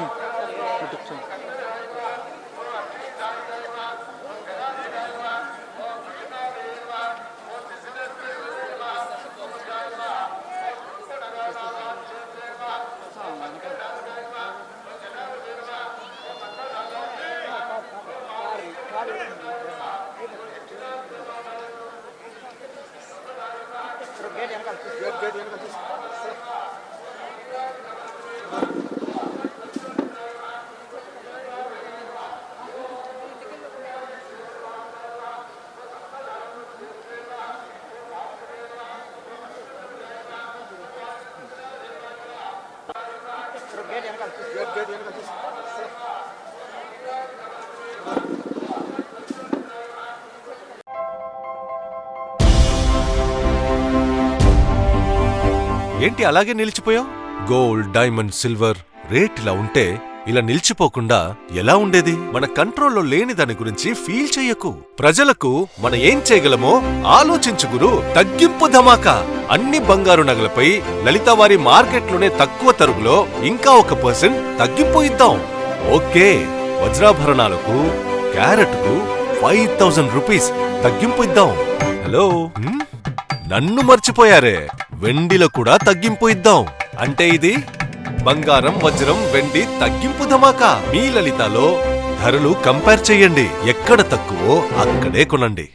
కుట్టించాం. ఏంటి అలాగే నిలిచిపోయావు? Gold, diamond, silver rate ఇలా ఉంటే ఇలా నిలిచిపోకుండా ఎలా ఉండేది? మన కంట్రోల్లో లేని దాని గురించి ఫీల్ చెయ్యకు. ప్రజలకు మనం ఏం చేయగలమో ఆలోచించు గురు. తగ్గింపు ధమాకా. అన్ని బంగారు నగలపై లలితవారి మార్కెట్లోనే తక్కువ తరుగులో ఇంకా 1% తగ్గింపు ఇద్దాం. ఓకే, వజ్రాభరణాలకు క్యారెట్కు 5000 రూపీస్ తగ్గింపు ఇద్దాం. హలో, నన్ను మర్చిపోయారే. వెండిలో కూడా తగ్గింపు ఇద్దాం. అంటే ఇది బంగారం, వజ్రం, వెండి తగ్గింపు ధమాకా. మీ లలితలో ధరలు కంపేర్ చెయ్యండి. ఎక్కడ తక్కువో అక్కడే కొనండి.